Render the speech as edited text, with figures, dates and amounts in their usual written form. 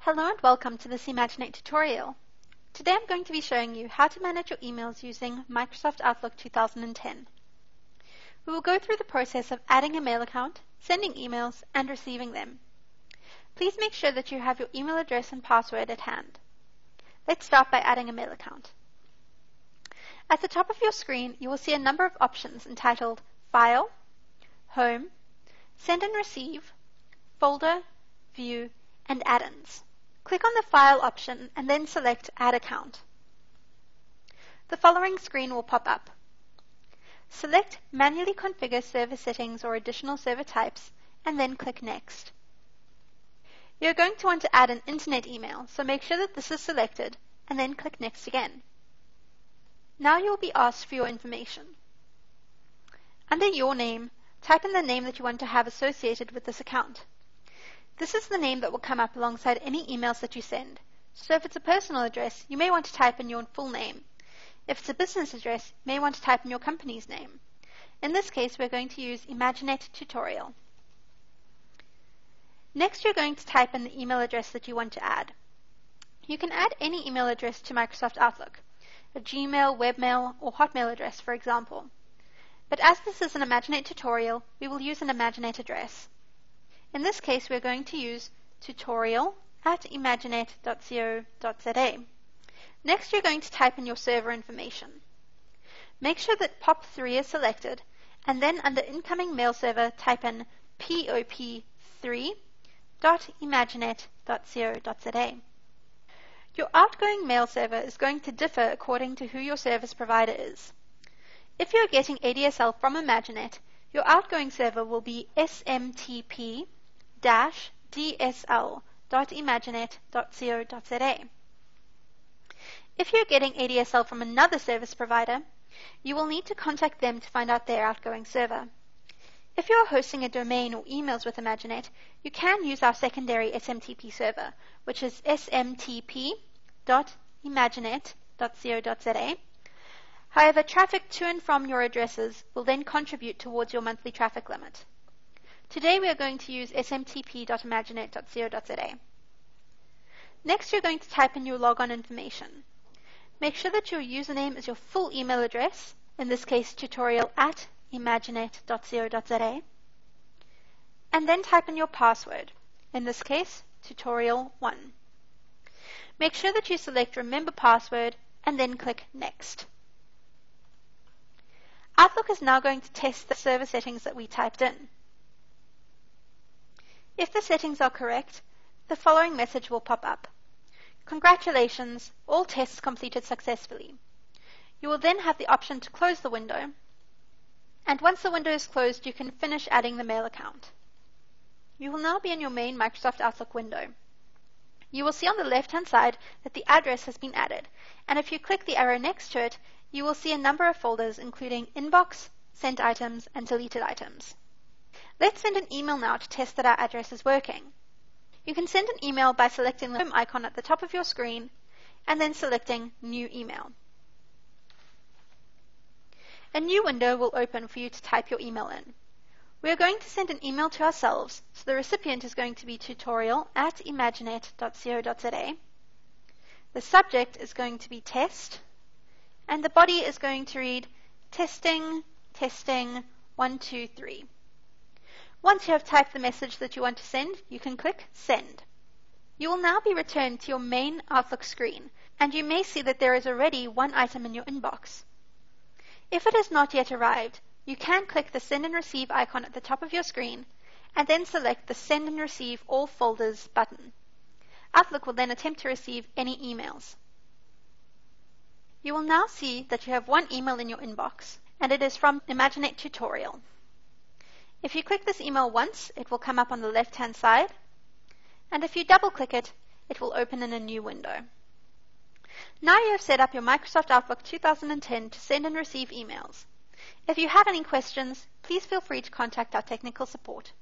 Hello and welcome to this Imaginate tutorial. Today I'm going to be showing you how to manage your emails using Microsoft Outlook 2010. We will go through the process of adding a mail account, sending emails, and receiving them. Please make sure that you have your email address and password at hand. Let's start by adding a mail account. At the top of your screen, you will see a number of options entitled File, Home, Send and Receive, Folder, View, and Add-ins. Click on the File option and then select Add Account. The following screen will pop up. Select Manually Configure Server Settings or Additional Server Types and then click Next. You're going to want to add an internet email, so make sure that this is selected and then click Next again. Now you will be asked for your information. Under your name, type in the name that you want to have associated with this account. This is the name that will come up alongside any emails that you send. So if it's a personal address, you may want to type in your full name. If it's a business address, you may want to type in your company's name. In this case, we're going to use Imaginate Tutorial. Next, you're going to type in the email address that you want to add. You can add any email address to Microsoft Outlook, a Gmail, webmail, or Hotmail address, for example. But as this is an Imaginate tutorial, we will use an Imaginate address. In this case, we're going to use tutorial@imaginate.co.za. Next, you're going to type in your server information. Make sure that POP3 is selected, and then under Incoming Mail Server, type in pop3.imaginate.co.za. Your outgoing mail server is going to differ according to who your service provider is. If you're getting ADSL from Imaginate, your outgoing server will be smtp-dsl.imaginate.co.za. If you're getting ADSL from another service provider, you will need to contact them to find out their outgoing server. If you're hosting a domain or emails with Imaginate, you can use our secondary SMTP server, which is smtp.imaginate.co.za. However, traffic to and from your addresses will then contribute towards your monthly traffic limit. Today we are going to use smtp.imaginate.co.za. Next, you're going to type in your logon information. Make sure that your username is your full email address, in this case tutorial@imaginate.co.za, and then type in your password, in this case tutorial1. Make sure that you select Remember Password and then click Next. Outlook is now going to test the server settings that we typed in. If the settings are correct, the following message will pop up. Congratulations, all tests completed successfully. You will then have the option to close the window, and once the window is closed, you can finish adding the mail account. You will now be in your main Microsoft Outlook window. You will see on the left-hand side that the address has been added, and if you click the arrow next to it, you will see a number of folders including Inbox, Sent Items, and Deleted Items. Let's send an email now to test that our address is working. You can send an email by selecting the Home icon at the top of your screen and then selecting New Email. A new window will open for you to type your email in. We are going to send an email to ourselves, so the recipient is going to be tutorial@imaginate.co.za. The subject is going to be Test, and the body is going to read Testing, Testing, 1, 2, 3. Once you have typed the message that you want to send, you can click Send. You will now be returned to your main Outlook screen, and you may see that there is already one item in your inbox. If it has not yet arrived, you can click the Send and Receive icon at the top of your screen, and then select the Send and Receive All Folders button. Outlook will then attempt to receive any emails. You will now see that you have one email in your inbox, and it is from Imaginate Tutorial. If you click this email once, it will come up on the left-hand side, and if you double-click it, it will open in a new window. Now you have set up your Microsoft Outlook 2010 to send and receive emails. If you have any questions, please feel free to contact our technical support.